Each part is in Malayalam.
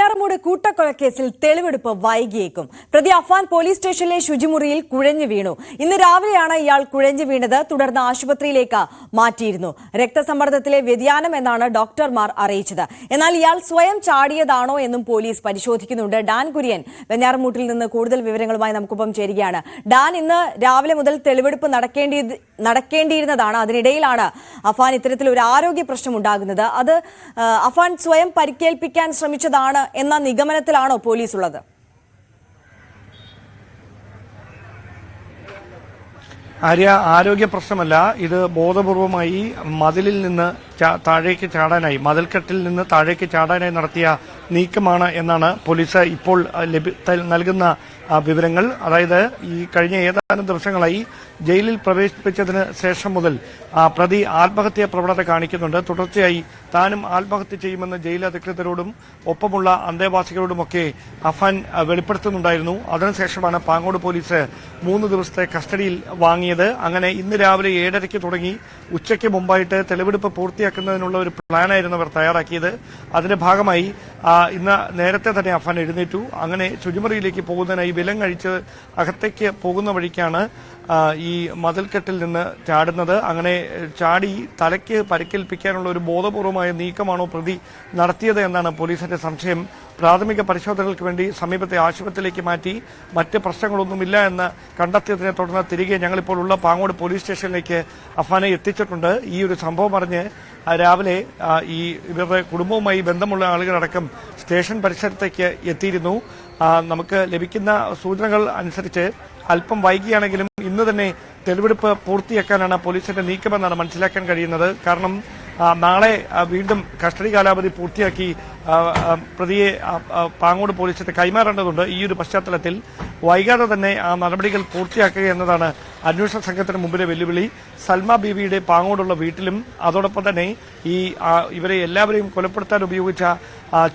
വെഞ്ഞാറമൂട് കൂട്ടക്കൊലക്കേസിൽ തെളിവെടുപ്പ് വൈകിയേക്കും. പ്രതി അഫാൻ പോലീസ് സ്റ്റേഷനിലെ ശുചിമുറിയിൽ കുഴഞ്ഞു വീണു. ഇന്ന് രാവിലെയാണ് ഇയാൾ കുഴഞ്ഞു വീണത്. തുടർന്ന് ആശുപത്രിയിലേക്ക് മാറ്റിയിരുന്നു. രക്തസമ്മർദ്ദത്തിലെ വ്യതിയാനം എന്നാണ് ഡോക്ടർമാർ അറിയിച്ചത്. എന്നാൽ ഇയാൾ സ്വയം ചാടിയതാണോ എന്നും പോലീസ് പരിശോധിക്കുന്നുണ്ട്. ഡാൻ കുര്യൻ വെഞ്ഞാറമൂട്ടിൽ നിന്ന് കൂടുതൽ വിവരങ്ങളുമായി നമുക്കൊപ്പം ചേരുകയാണ്. ഡാൻ, ഇന്ന് രാവിലെ മുതൽ തെളിവെടുപ്പ് നടക്കേണ്ടിയിരുന്നതാണ്. അതിനിടയിലാണ് അഫാൻ ഇത്തരത്തിൽ ഒരു ആരോഗ്യ പ്രശ്നം ഉണ്ടാകുന്നത്. അത് അഫാൻ സ്വയം പരിക്കേൽപ്പിക്കാൻ ശ്രമിച്ചതാണ് എന്ന നിഗമനത്തിലാണോ പോലീസ് ഉള്ളത്? ആരോഗ്യ പ്രശ്നമല്ല, ഇത് ബോധപൂർവമായി മതിലിൽ നിന്ന് താഴേക്ക് ചാടാനായി, മതിൽക്കെട്ടിൽ നിന്ന് താഴേക്ക് ചാടാനായി നടത്തിയ നീക്കമാണ് എന്നാണ് പോലീസ് ഇപ്പോൾ നൽകുന്ന വിവരങ്ങൾ. അതായത് ഈ കഴിഞ്ഞ ഏതാനും ദിവസങ്ങളായി ജയിലിൽ പ്രവേശിപ്പിച്ചതിന് ശേഷം മുതൽ പ്രതി ആത്മഹത്യാ പ്രവണത കാണിക്കുന്നുണ്ട്. തുടർച്ചയായി താനും ആത്മഹത്യ ചെയ്യുമെന്ന് ജയിൽ അധികൃതരോടും ഒപ്പമുള്ള അന്തേവാസികളോടുമൊക്കെ അഫാൻ വെളിപ്പെടുത്തുന്നുണ്ടായിരുന്നു. അതിനുശേഷമാണ് പാങ്ങോട് പോലീസ് 3 ദിവസത്തെ കസ്റ്റഡിയിൽ വാങ്ങിയത്. അങ്ങനെ ഇന്ന് രാവിലെ 7:30 തുടങ്ങി ഉച്ചയ്ക്ക് മുമ്പായിട്ട് തെളിവെടുപ്പ് പൂർത്തിയാക്കുന്നതിനുള്ള ഒരു പ്ലാനായിരുന്നു അവർ തയ്യാറാക്കിയത്. അതിന്റെ ഭാഗമായി ഇന്ന് നേരത്തെ തന്നെ അഫാൻ എഴുന്നേറ്റു. അങ്ങനെ ശുചിമുറിയിലേക്ക് പോകുന്നതിനായി വിലം കഴിച്ച് അകത്തേക്ക് പോകുന്ന വഴിക്കാണ് ഈ മതിൽക്കെട്ടിൽ നിന്ന് ചാടുന്നത്. അങ്ങനെ ചാടി തലയ്ക്ക് പരിക്കേൽപ്പിക്കാനുള്ള ഒരു ബോധപൂർവമായ നീക്കമാണോ പ്രതി നടത്തിയത് എന്നാണ് പോലീസിന്റെ സംശയം. പ്രാഥമിക പരിശോധനകൾക്ക് വേണ്ടി സമീപത്തെ ആശുപത്രിയിലേക്ക് മാറ്റി. മറ്റ് പ്രശ്നങ്ങളൊന്നുമില്ല എന്ന് കണ്ടെത്തിയതിനെ തുടർന്ന് തിരികെ ഞങ്ങളിപ്പോൾ ഉള്ള പാങ്ങോട് പോലീസ് സ്റ്റേഷനിലേക്ക് അഫാനെ എത്തിച്ചിട്ടുണ്ട്. ഈ ഒരു സംഭവം അറിഞ്ഞ് രാവിലെ ഈ ഇവരുടെ കുടുംബവുമായി ബന്ധമുള്ള ആളുകളടക്കം സ്റ്റേഷൻ പരിസരത്തേക്ക് എത്തിയിരുന്നു. നമുക്ക് ലഭിക്കുന്ന സൂചനകൾ അനുസരിച്ച് അല്പം വൈകിയാണെങ്കിലും ഇന്ന് തന്നെ തെളിവെടുപ്പ് പൂർത്തിയാക്കാനാണ് പോലീസിന്റെ നീക്കമെന്നാണ് മനസ്സിലാക്കാൻ കഴിയുന്നത്. കാരണം നാളെ വീണ്ടും കസ്റ്റഡി കാലാവധി പൂർത്തിയാക്കി പ്രതിയെ പാങ്ങോട് പോലീസിന് കൈമാറേണ്ടതുണ്ട്. ഈ ഒരു പശ്ചാത്തലത്തിൽ വൈകാതെ തന്നെ ആ നടപടികൾ പൂർത്തിയാക്കുക എന്നതാണ് അന്വേഷണ സംഘത്തിന് മുമ്പിലെ വെല്ലുവിളി. സൽമ ബീവിയുടെ പാങ്ങോടുള്ള വീട്ടിലും അതോടൊപ്പം തന്നെ ഈ ഇവരെ എല്ലാവരെയും കൊലപ്പെടുത്താൻ ഉപയോഗിച്ച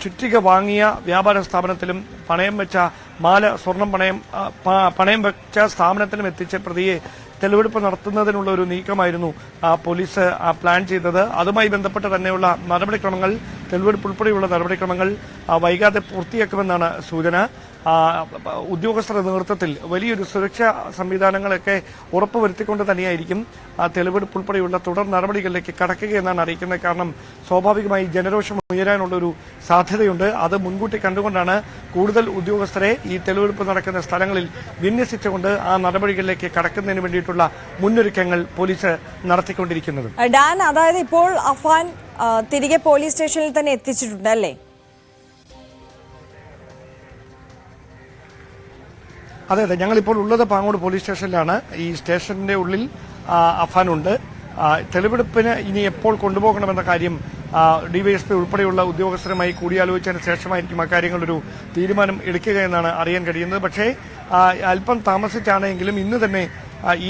ചുറ്റിക വാങ്ങിയ വ്യാപാര സ്ഥാപനത്തിലും പണയം വെച്ച മാല സ്വർണം പണയം വെച്ച സ്ഥാപനത്തിലും എത്തിച്ച പ്രതിയെ തെളിവെടുപ്പ് നടത്തുന്നതിനുള്ള ഒരു നീക്കമായിരുന്നു പോലീസ് പ്ലാൻ ചെയ്തത്. അതുമായി ബന്ധപ്പെട്ട് തന്നെയുള്ള നടപടിക്രമങ്ങൾ, തെളിവെടുപ്പ് ഉൾപ്പെടെയുള്ള നടപടിക്രമങ്ങൾ വൈകാതെ പൂർത്തിയാക്കുമെന്നാണ് സൂചന. ഉദ്യോഗസ്ഥരുടെ നേതൃത്വത്തിൽ വലിയൊരു സുരക്ഷാ സംവിധാനങ്ങളൊക്കെ ഉറപ്പുവരുത്തിക്കൊണ്ട് തന്നെയായിരിക്കും തെളിവെടുപ്പ് ഉൾപ്പെടെയുള്ള തുടർ നടപടികളിലേക്ക് കടക്കുകയെന്നാണ് അറിയിക്കുന്നത്. കാരണം സ്വാഭാവികമായി ജനരോഷം ഉയരാനുള്ള ഒരു സാധ്യതയുണ്ട്. അത് മുൻകൂട്ടി കണ്ടുകൊണ്ടാണ് കൂടുതൽ ഉദ്യോഗസ്ഥരെ ഈ തെളിവെടുപ്പ് നടക്കുന്ന സ്ഥലങ്ങളിൽ വിന്യസിച്ചുകൊണ്ട് ആ നടപടികളിലേക്ക് കടക്കുന്നതിന് വേണ്ടിയിട്ടുള്ള മുന്നൊരുക്കങ്ങൾ പോലീസ് നടത്തിക്കൊണ്ടിരിക്കുന്നത്. ഡാൻ, അതായത് ഇപ്പോൾ അഫാൻ തിരികെ പോലീസ് സ്റ്റേഷനിൽ തന്നെ എത്തിച്ചിട്ടുണ്ട് അല്ലേ? അതെ, ഞങ്ങളിപ്പോൾ ഉള്ളത് പാങ്ങോട് പോലീസ് സ്റ്റേഷനിലാണ്. ഈ സ്റ്റേഷന്റെ ഉള്ളിൽ അഫാനുണ്ട്. തെളിവെടുപ്പിന് ഇനി എപ്പോൾ കൊണ്ടുപോകണമെന്ന കാര്യം ഡിവൈഎസ്പി ഉൾപ്പെടെയുള്ള ഉദ്യോഗസ്ഥരുമായി കൂടിയാലോചിച്ചതിന് ശേഷമായിരിക്കും അക്കാര്യങ്ങളൊരു തീരുമാനം എടുക്കുക എന്നാണ് അറിയാൻ കഴിയുന്നത്. പക്ഷേ അല്പം താമസിച്ചാണെങ്കിലും ഇന്ന് തന്നെ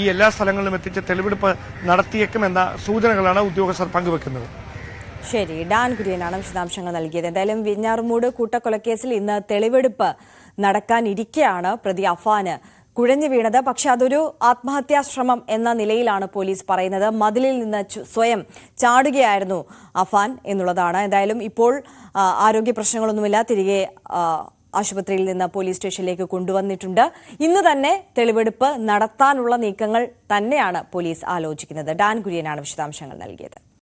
ഈ എല്ലാ സ്ഥലങ്ങളിലും എത്തിച്ച് തെളിവെടുപ്പ് നടത്തിയേക്കുമെന്ന സൂചനകളാണ് ഉദ്യോഗസ്ഥർ പങ്കുവെക്കുന്നത്. ശരി, ഡാൻ കുര്യനാണ് വിശദാംശങ്ങൾ നൽകിയത്. എന്തായാലും വെഞ്ഞാറമൂട് കൂട്ടക്കൊലക്കേസിൽ ഇന്ന് തെളിവെടുപ്പ് നടക്കാനിരിക്കെയാണ് പ്രതി അഫാന് കുഴഞ്ഞു വീണത്. പക്ഷെ അതൊരു ആത്മഹത്യാ ശ്രമം എന്ന നിലയിലാണ് പോലീസ് പറയുന്നത്. മതിലിൽ നിന്ന് സ്വയം ചാടുകയായിരുന്നു അഫാൻ എന്നുള്ളതാണ്. എന്തായാലും ഇപ്പോൾ ആരോഗ്യ പ്രശ്നങ്ങളൊന്നുമില്ല. തിരികെ ആശുപത്രിയിൽ നിന്ന് പോലീസ് സ്റ്റേഷനിലേക്ക് കൊണ്ടുവന്നിട്ടുണ്ട്. ഇന്ന് തന്നെ തെളിവെടുപ്പ് നടത്താനുള്ള നീക്കങ്ങൾ തന്നെയാണ് പോലീസ് ആലോചിക്കുന്നത്. ഡാൻ കുര്യനാണ് വിശദാംശങ്ങൾ നൽകിയത്.